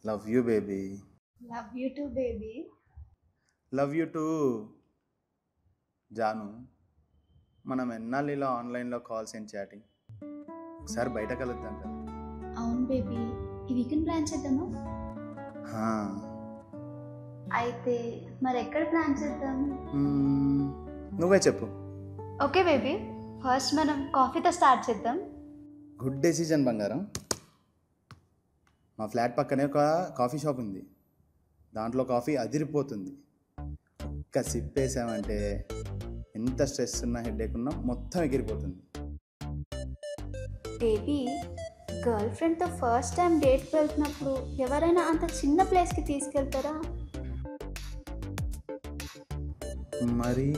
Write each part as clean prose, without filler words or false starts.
Love you baby. Love you too baby. Love you too. జాను, మనం ఎన్నాళ్ళు ఇలా ఆన్లైన్లో కాల్స్ అండ్ చాటింగ్, ఒకసారి బయట కలుద్దాం కదా. అవును బేబీ, ఈ వీకెండ్ ప్లాన్ చేద్దామా? హా, అయితే మరి ఎక్కడ ప్లాన్ చేద్దాం? నువ్వే చెప్పు. ఓకే బేబీ, ఫస్ట్ మనం కాఫీతో స్టార్ట్ చేద్దాం. గుడ్ డెసిజన్ బంగారం. మా ఫ్లాట్ పక్కనే ఒక కాఫీ షాప్ ఉంది, దాంట్లో కాఫీ అదిరిపోతుంది. ఒక్క సిప్ వేసామంటే ఎంత స్ట్రెస్ ఉన్నా హెడేక్ ఉన్నా మొత్తం ఎగిరిపోతుంది. బేబీ, గర్ల్ ఫ్రెండ్తో ఫస్ట్ టైం డేట్కి వెళ్తున్నప్పుడు ఎవరైనా అంత చిన్న ప్లేస్కి తీసుకెళ్తారా? మరి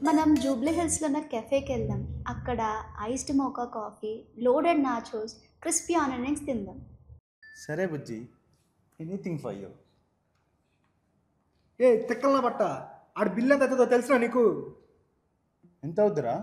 మనం జూబ్లీ హిల్స్లో ఉన్న కెఫేకి వెళ్దాం. అక్కడ iced mocha coffee, loaded nachos, crispy onion rings తిందాం. సరే బుజ్జి, ఎనీథింగ్ ఫర్ యూ. ఏ తిక్కల బట్ట, ఆడ బిల్ ఎంత అవుతుందో తెలిసినా నీకు? ఎంత అవుద్దురా?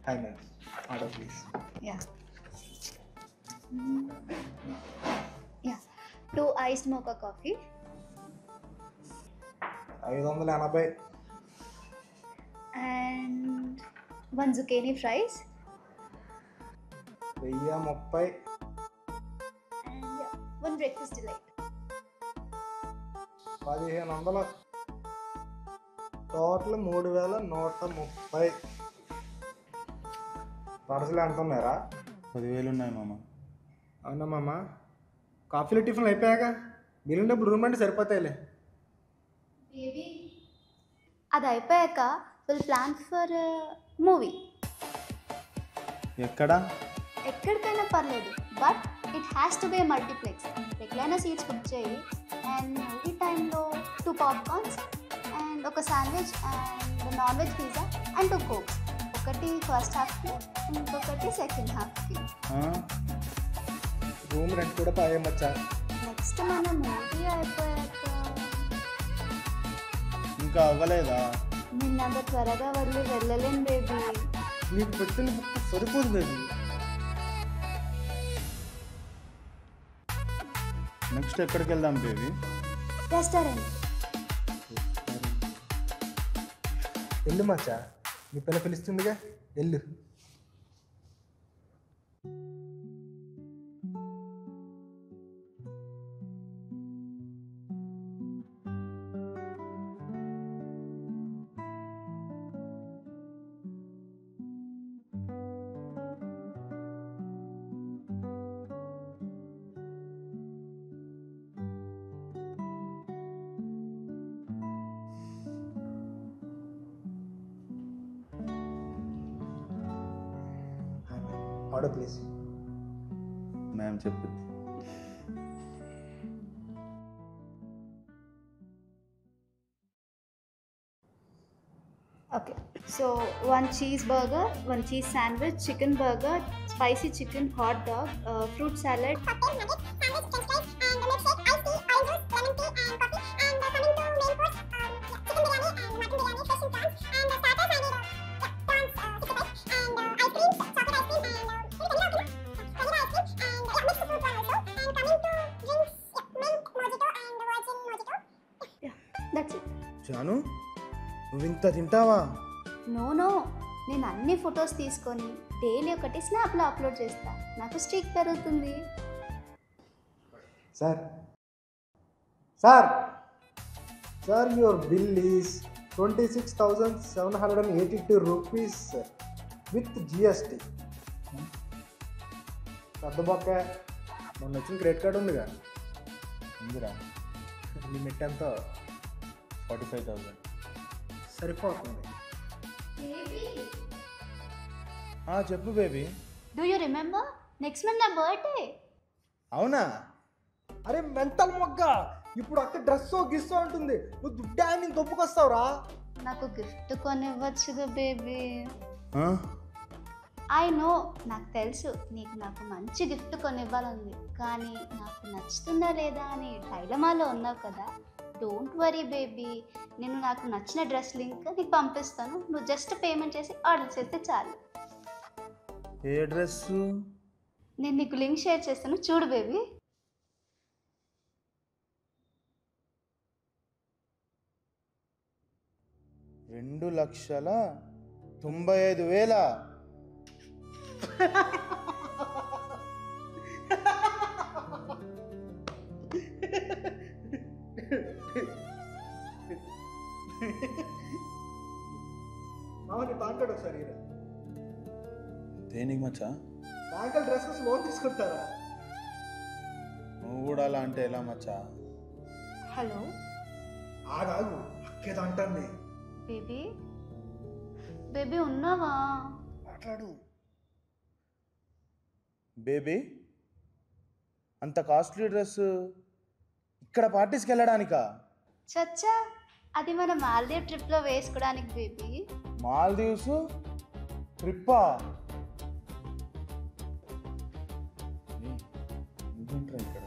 Hi ma'am, order please. Yeah yeah 2 iced mocha coffee 580. and 1 zucchini fries 1030. and yeah, 1 breakfast delight. 1500. Total 3130. పర్సులు ఎంత ఉన్నారా? 10,000 ఉన్నాయి మామ. అవునా మామ, కాఫీలో టిఫిన్లు అయిపోయాక మిగిలినప్పుడు రూమ్ అంటే సరిపోతాయిలే. అది అయిపోయాక విల్ ప్లాన్ ఫర్ మూవీ. ఎక్కడ? ఎక్కడికైనా పర్లేదు, but it has to be multiplex. ఎక్కడైనా సీట్స్ బుక్ చేయి. అండ్ మూవీ టైంలో 2 పాప్కార్న్స్ అండ్ ఒక sandwich and non veg pizza and 2 cokes. ఒకటి ఫస్ట్ హాఫ్కి, ఇంకొకటి సెకండ్ హాఫ్కి. రూమ్ రెంట్ కూడా పాయమచ్చా. నెక్స్ట్ మన మూవీ అయిపోయాక ఇంకా అవ్వలేదా? నిన్నంత త్వరగా వదిలి వెళ్ళలేను బేబీ. నీకు పెట్టిన బుక్ సరిపోదు బేబీ. నెక్స్ట్ ఎక్కడికి వెళ్దాం బేబీ? రెస్టారెంట్. వెళ్ళు మచ్చా, నీ పిల్ల పిలుస్తుందిగా, వెళ్ళు. Order please. మ్యామ్ చెప్పు. Okay, so 1 cheeseburger, 1 cheese sandwich, chicken burger, spicy chicken, hot dog, fruit salad, cocktail, nuggets, sandwich, french fries, and a milkshake, iced tea, orange juice, lemon tea, and coffee. And coming to main course, chicken biryani and mutton biryani, fish and prawns, and starters I need prawns, 6 Janu నువ్వు ఇంత తింటావా? No no, నేను అన్ని photos తీసుకొని daily ఒకటి స్నాప్లో upload చేస్తా. నాకు streak పెరుగుతుంది. Sir sir sir your bill is 26,782 rupees with GST. పెద్ద బొక్క. మొన్న వచ్చిన క్రెడిట్ కార్డు ఉందిగా, ఉందిరా. లిమిట్ ఎంత? 45,000. సరిపోతుంది. చెప్పు baby. Do you remember next month నా బర్త్డే? అవునా? అరే మెంటల్ మొగ్గ, ఇప్పుడు అక్క డ్రెస్సో గిస్సో అంటుంది, నువ్వు దుడ్డా నేను దొప్పుకొస్తావురా. నాకు గిఫ్ట్ కొనివ్వచ్చుగా బేబీ. ఆ? ఐ నో, నాకు తెలుసు నీకు నాకు మంచి గిఫ్ట్ కొనివ్వాలని, కానీ నాకు నచ్చుతుందా లేదా అని డైలమాలో ఉన్నావు కదా. డోంట్ వరీ బేబీ, నేను నాకు నచ్చిన డ్రెస్ లింక్ నీకు పంపిస్తాను. నువ్వు జస్ట్ పేమెంట్ చేసి ఆర్డర్ చేస్తే చాలు. ఏ డ్రెస్సు? నేను నీకు లింక్ షేర్ చేస్తాను, చూడు బేబీ. $2,95,000. మామని బాంకాడు ఒకసారి. దేనికి మచ్చా? బ్యాంకుల డ్రెస్ కోసం లోన్ తీసుకుంటారా? నువ్వు కూడా అలా అంటే ఎలా మచ్చా? హలో ఆగాగు, అక్కేదో అంటుంది. బేబీ, బేబీ ఉన్నావా? మాట్లాడు. బేబీ, అంత కాస్ట్లీ డ్రెస్ ఇక్కడ పార్టీస్కి వెళ్ళడానికా? చచ్చా, అది మన మాల్దీవ్ ట్రిప్లో వేసుకోవడానికి బేబీ. మాల్దీవ్స్ ట్రిప్పా? నువ్వేంట్రా ఇక్కడ?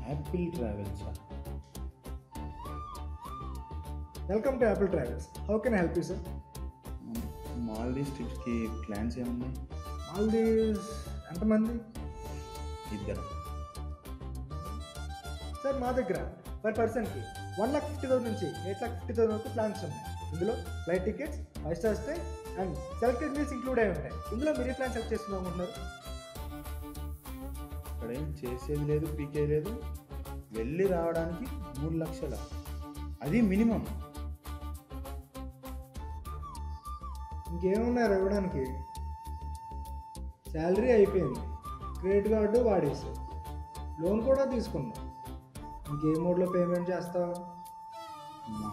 యాపిల్ ట్రావెల్సా? Welcome to Apple Travels. How can I help you sir? Maldives ట్రిప్స్కి ప్లాన్స్ ఏమున్నాయి? మాల్దీవ్స్ ఎంతమంది? 2. సార్ మా దగ్గర పర్ పర్సన్కి 1,50,000 నుంచి 8,50,000 వరకు ప్లాన్స్ ఉన్నాయి. ఇందులో flight tickets, 5 star stay and selected meals include అయి ఉంటాయి. ఇందులో మీరు ఏ ప్లాన్ సెలెక్ట్ చేసుకుందాం అనుకుంటున్నారు? ఇక్కడ ఏం చేసేది లేదు, పీకే లేదు. వెళ్ళి రావడానికి 3 లక్షల, అది మినిమం. ఇంకేమున్నారు ఇవ్వడానికి? శాలరీ అయిపోయింది, క్రెడిట్ కార్డు వాడేసి, లోన్ కూడా తీసుకున్నాం. ఇంకే మోడ్లో పేమెంట్ చేస్తావు? మా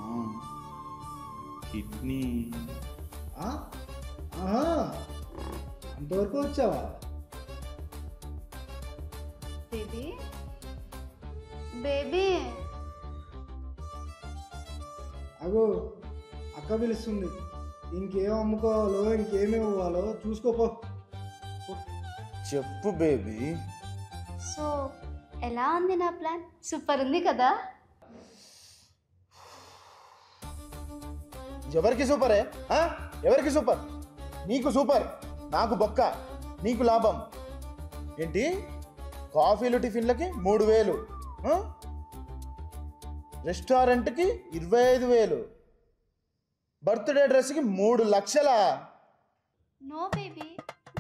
కిడ్నీ. ఆహా, అంతవరకు వచ్చావా? Baby, baby. అగో అక్క పిలుస్తుంది. ఇంకేం అమ్ముకోవాలో ఇంకేమి ఇవ్వాలో చూసుకోపో. చెప్పు బేబీ. సో ఎలా ఉంది నా ప్లాన్? సూపర్ ఉంది కదా? ఎవరికి సూపరే? ఎవరికి సూపర్? నీకు సూపర్, నాకు బొక్క, నీకు లాభం ఏంటి? కాఫీలు టిఫిన్లకి 3,000, రెస్టారెంట్కి 25,000, బర్త్డే డ్రెస్కి 3 లక్షల. నో బేబీ,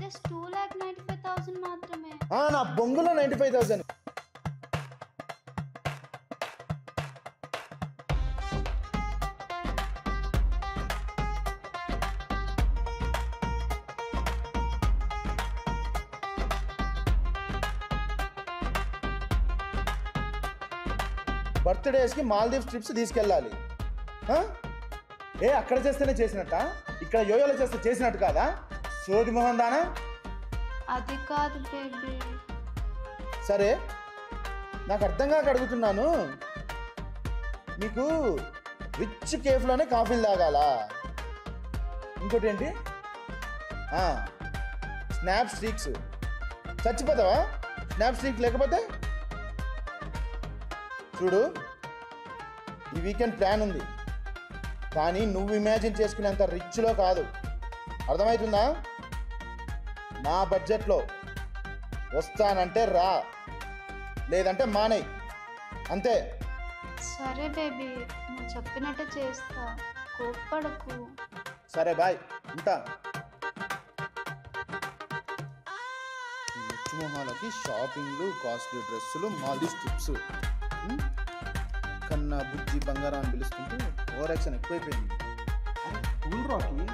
జస్ట్ 2,95,000 మాత్రమే. నా బొంగులో 95,000. బర్త్డేస్కి మాల్దీవ్స్ ట్రిప్స్ తీసుకెళ్ళాలి. అక్కడ చేస్తేనే చేసినట్ట, ఇక్కడ యోయోలో చేస్తే చేసినట్టు కాదా? సోది మొహం దానా. అది కాదు బేబీ. సరే, నాకు అర్థం కాక అడుగుతున్నాను. మీకు రిచ్ కేఫ్లోనే కాఫీలు తాగాలా? ఇంకోటి ఏంటి? Snap streaks. చచ్చిపోతావా స్నాప్ స్ట్రీక్ లేకపోతే? చూడు, ఈ వీకెండ్ ప్లాన్ ఉంది, కానీ నువ్వు ఇమాజిన్ చేసుకునేంత రిచ్లో కాదు. అర్థమవుతుందా? నా బడ్జెట్లో. వస్తానంటే రా, లేదంటే మానేయ్, అంతే. సరే బేబీ, నువ్వు చెప్పినట్టే చేస్తా, కోప్పడకు. సరే బాయ్, ఉంటా. ఈ ముచ్చు మొహాలకి షాపింగ్లు, కాస్ట్లీ డ్రెస్సులు, మాల్దీస్ ట్రిప్స్. కన్నా బుజ్జి బంగారం అని పిలుస్తుంటే ఓవర్ యాక్షన్ ఎక్కువైపోయింది. Cool Rocky,